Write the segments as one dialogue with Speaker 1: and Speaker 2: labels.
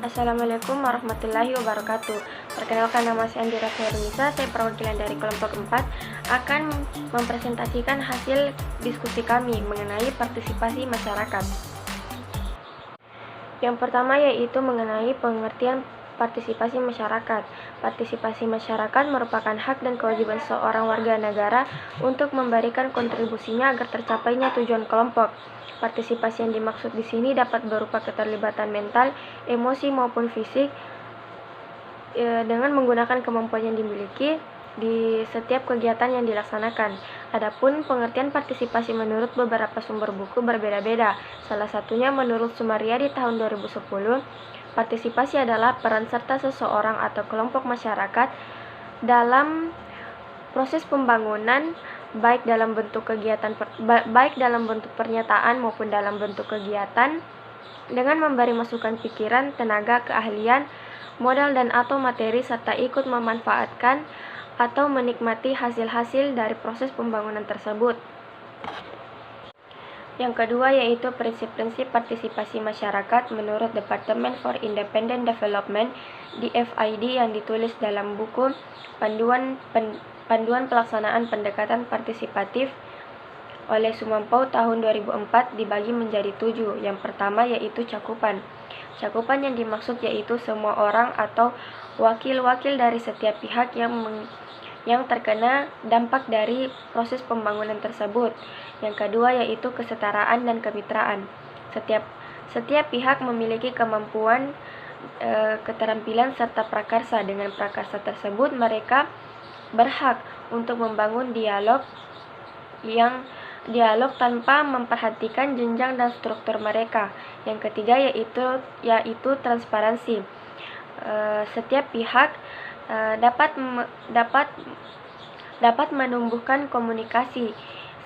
Speaker 1: Assalamualaikum warahmatullahi wabarakatuh. Perkenalkan, nama saya Andira Khairunisa. Saya perwakilan dari kelompok 4 akan mempresentasikan hasil diskusi kami mengenai partisipasi masyarakat. Yang pertama yaitu mengenai pengertian partisipasi masyarakat. Partisipasi masyarakat merupakan hak dan kewajiban seorang warga negara untuk memberikan kontribusinya agar tercapainya tujuan kelompok. Partisipasi yang dimaksud di sini dapat berupa keterlibatan mental, emosi maupun fisik dengan menggunakan kemampuan yang dimiliki di setiap kegiatan yang dilaksanakan. Adapun pengertian partisipasi menurut beberapa sumber buku berbeda-beda. Salah satunya menurut Sumaria di tahun 2010, partisipasi adalah peran serta seseorang atau kelompok masyarakat dalam proses pembangunan baik dalam bentuk pernyataan maupun dalam bentuk kegiatan dengan memberi masukan pikiran, tenaga, keahlian, modal dan atau materi serta ikut memanfaatkan atau menikmati hasil-hasil dari proses pembangunan tersebut. Yang kedua yaitu prinsip-prinsip partisipasi masyarakat menurut Department for Independent Development (DFID) yang ditulis dalam buku Panduan Pelaksanaan Pendekatan Partisipatif oleh Sumampau tahun 2004 dibagi menjadi 7. Yang pertama yaitu cakupan. Cakupan yang dimaksud yaitu semua orang atau wakil-wakil dari setiap pihak yang terkena dampak dari proses pembangunan tersebut. Yang kedua yaitu kesetaraan dan kemitraan. Setiap pihak memiliki kemampuan, keterampilan serta prakarsa. Dengan prakarsa tersebut mereka berhak untuk membangun dialog tanpa memperhatikan jenjang dan struktur mereka. Yang ketiga yaitu transparansi. Setiap pihak dapat menumbuhkan komunikasi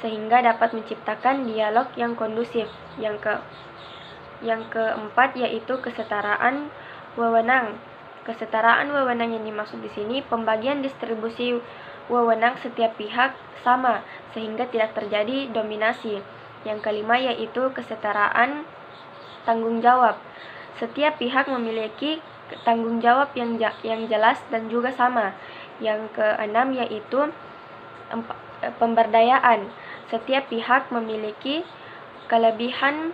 Speaker 1: sehingga dapat menciptakan dialog yang kondusif. Yang keempat yaitu kesetaraan wewenang. Kesetaraan wewenang yang dimaksud di sini pembagian distribusi wewenang setiap pihak sama sehingga tidak terjadi dominasi. Yang kelima yaitu kesetaraan tanggung jawab. Setiap pihak memiliki tanggung jawab yang jelas dan juga sama. Yang keenam yaitu pemberdayaan. Setiap pihak memiliki kelebihan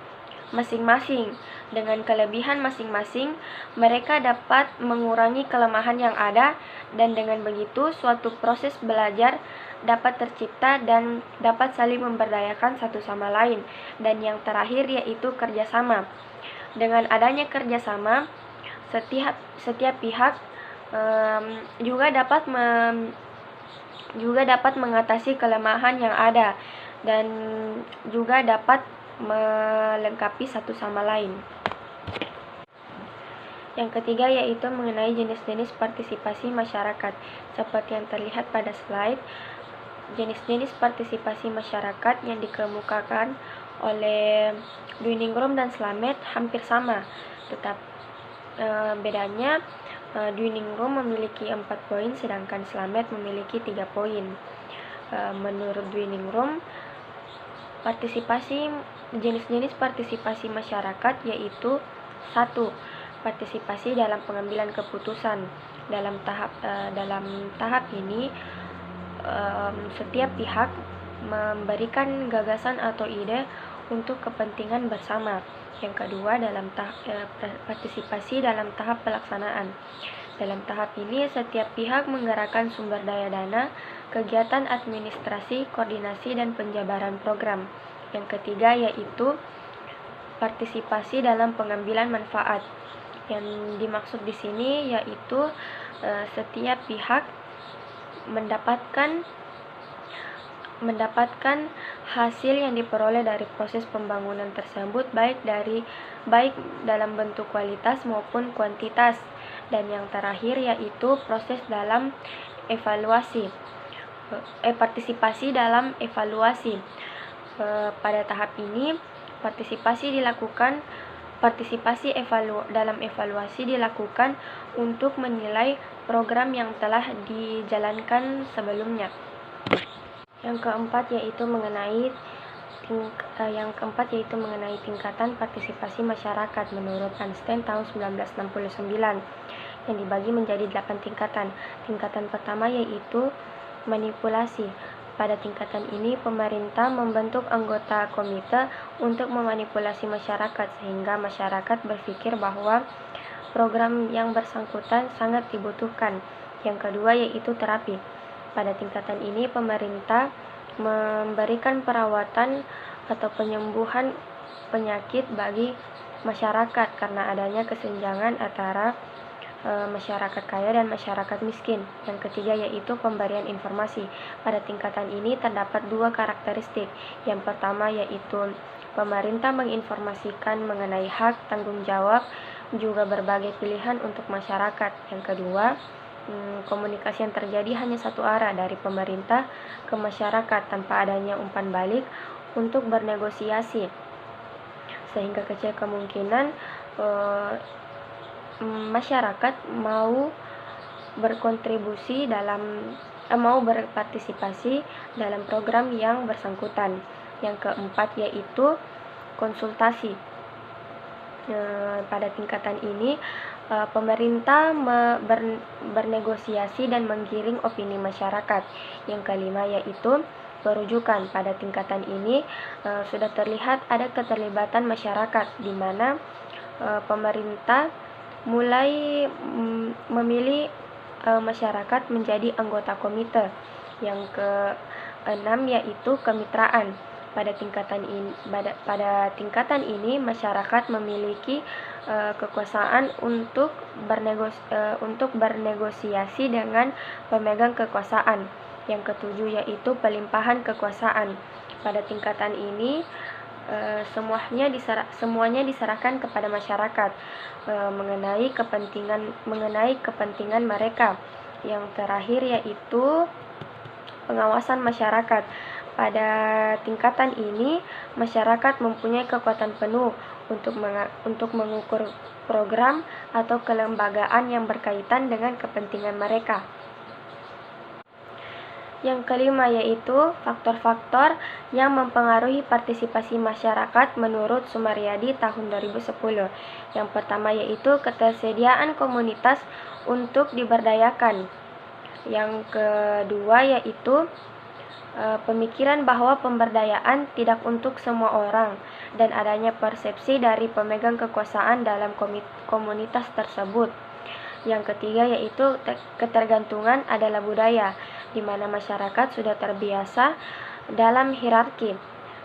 Speaker 1: masing-masing. Dengan kelebihan masing-masing, mereka dapat mengurangi kelemahan yang ada, dan dengan begitu suatu proses belajar dapat tercipta dan dapat saling memberdayakan satu sama lain. Dan yang terakhir yaitu kerjasama. Dengan adanya kerjasama, setiap pihak juga dapat mengatasi kelemahan yang ada dan juga dapat melengkapi satu sama lain. Yang ketiga yaitu mengenai jenis-jenis partisipasi masyarakat. Seperti yang terlihat pada slide, jenis-jenis partisipasi masyarakat yang dikemukakan oleh Dwiningrum dan Slamet hampir sama, tetap bedanya Dwiningrum memiliki 4 poin sedangkan Slamet memiliki 3 poin. Menurut Dwiningrum, jenis-jenis partisipasi masyarakat yaitu 1. Partisipasi dalam pengambilan keputusan. Dalam tahap ini setiap pihak memberikan gagasan atau ide untuk kepentingan bersama. Yang kedua partisipasi dalam tahap pelaksanaan. Dalam tahap ini setiap pihak menggerakkan sumber daya dana, kegiatan administrasi, koordinasi dan penjabaran program. Yang ketiga yaitu partisipasi dalam pengambilan manfaat. Yang dimaksud di sini yaitu setiap pihak mendapatkan hasil yang diperoleh dari proses pembangunan tersebut baik dalam bentuk kualitas maupun kuantitas. Dan yang terakhir yaitu proses dalam partisipasi dalam evaluasi. Pada tahap ini dalam evaluasi dilakukan untuk menilai program yang telah dijalankan sebelumnya. Yang keempat yaitu mengenai Yang keempat yaitu mengenai tingkatan partisipasi masyarakat menurut Einstein tahun 1969 yang dibagi menjadi 8 tingkatan. Tingkatan pertama yaitu manipulasi. Pada tingkatan ini, pemerintah membentuk anggota komite untuk memanipulasi masyarakat sehingga masyarakat berpikir bahwa program yang bersangkutan sangat dibutuhkan. Yang kedua yaitu terapi. Pada tingkatan ini, pemerintah memberikan perawatan atau penyembuhan penyakit bagi masyarakat karena adanya kesenjangan antara masyarakat kaya dan masyarakat miskin. Yang ketiga yaitu pemberian informasi. Pada tingkatan ini terdapat 2 karakteristik. Yang pertama yaitu pemerintah menginformasikan mengenai hak, tanggung jawab, juga berbagai pilihan untuk masyarakat. Yang kedua, komunikasi yang terjadi hanya satu arah dari pemerintah ke masyarakat tanpa adanya umpan balik untuk bernegosiasi, sehingga kecil kemungkinan masyarakat mau berkontribusi mau berpartisipasi dalam program yang bersangkutan. Yang keempat yaitu konsultasi. Pada tingkatan ini pemerintah bernegosiasi dan menggiring opini masyarakat. Yang kelima yaitu perujukan. Pada tingkatan ini sudah terlihat ada keterlibatan masyarakat di mana pemerintah mulai memilih masyarakat menjadi anggota komite. Yang keenam yaitu kemitraan. Pada tingkatan ini masyarakat memiliki kekuasaan untuk bernegosiasi dengan pemegang kekuasaan. Yang ketujuh yaitu pelimpahan kekuasaan. Pada tingkatan ini semuanya diserahkan kepada masyarakat mengenai kepentingan mereka. Yang terakhir yaitu pengawasan masyarakat. Pada tingkatan ini masyarakat mempunyai kekuatan penuh untuk mengukur program atau kelembagaan yang berkaitan dengan kepentingan mereka. Yang kelima yaitu faktor-faktor yang mempengaruhi partisipasi masyarakat menurut Sumaryadi tahun 2010. Yang pertama yaitu ketersediaan komunitas untuk diberdayakan. Yang kedua yaitu pemikiran bahwa pemberdayaan tidak untuk semua orang dan adanya persepsi dari pemegang kekuasaan dalam komunitas tersebut. Yang ketiga yaitu ketergantungan adalah budaya, di mana masyarakat sudah terbiasa dalam hierarki.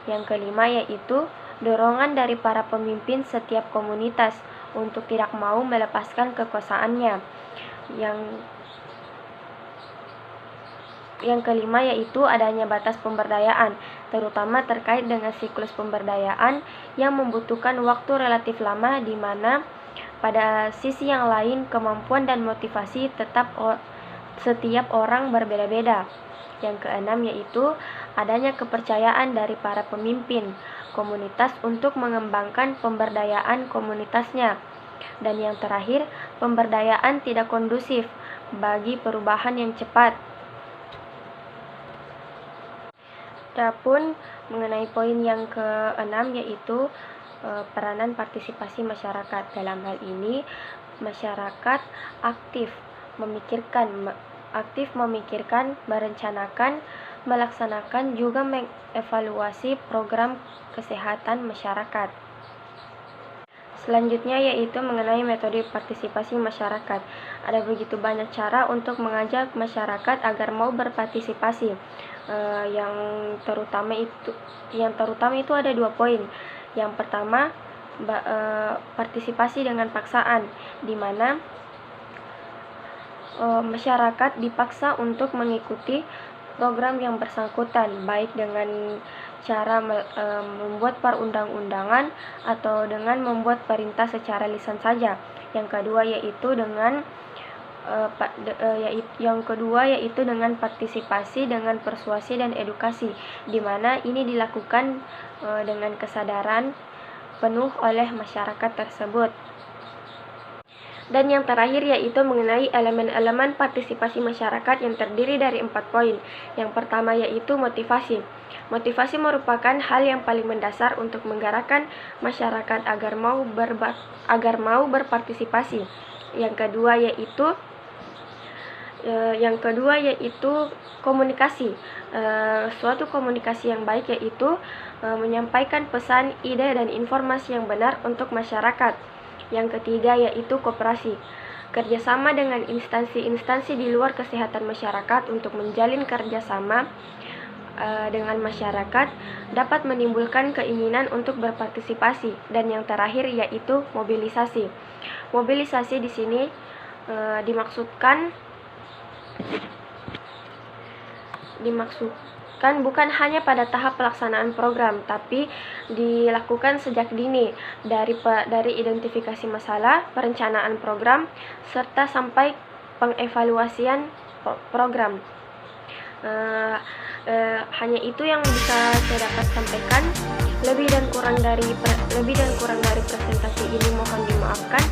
Speaker 1: Yang kelima yaitu dorongan dari para pemimpin setiap komunitas untuk tidak mau melepaskan kekuasaannya. Yang kelima yaitu adanya batas pemberdayaan, terutama terkait dengan siklus pemberdayaan yang membutuhkan waktu relatif lama, di mana pada sisi yang lain kemampuan dan motivasi setiap orang berbeda-beda. Yang keenam yaitu adanya kepercayaan dari para pemimpin komunitas untuk mengembangkan pemberdayaan komunitasnya. Dan yang terakhir, pemberdayaan tidak kondusif bagi perubahan yang cepat. Adapun mengenai poin yang keenam yaitu peranan partisipasi masyarakat. Dalam hal ini masyarakat aktif memikirkan, merencanakan, melaksanakan, juga mengevaluasi program kesehatan masyarakat. Selanjutnya yaitu mengenai metode partisipasi masyarakat. Ada begitu banyak cara untuk mengajak masyarakat agar mau berpartisipasi. Yang terutama itu ada 2 poin. Yang pertama partisipasi dengan paksaan, di mana masyarakat dipaksa untuk mengikuti program yang bersangkutan, baik dengan cara membuat perundang-undangan atau dengan membuat perintah secara lisan saja. Yang kedua yaitu dengan partisipasi dengan persuasi dan edukasi, di mana ini dilakukan dengan kesadaran penuh oleh masyarakat tersebut. Dan yang terakhir yaitu mengenai elemen-elemen partisipasi masyarakat yang terdiri dari 4 poin. Yang pertama yaitu motivasi. Motivasi merupakan hal yang paling mendasar untuk menggerakkan masyarakat agar mau berpartisipasi. Yang kedua yaitu komunikasi. Suatu komunikasi yang baik yaitu menyampaikan pesan, ide, dan informasi yang benar untuk masyarakat. Yang ketiga yaitu koperasi. Kerjasama dengan instansi-instansi di luar kesehatan masyarakat untuk menjalin kerjasama dengan masyarakat dapat menimbulkan keinginan untuk berpartisipasi. Dan yang terakhir yaitu mobilisasi. Mobilisasi di sini dimaksudkan bukan hanya pada tahap pelaksanaan program, tapi dilakukan sejak dini dari identifikasi masalah, perencanaan program, serta sampai pengevaluasian program. Hanya itu yang bisa saya dapat sampaikan. Lebih dan kurang dari presentasi ini mohon dimaafkan.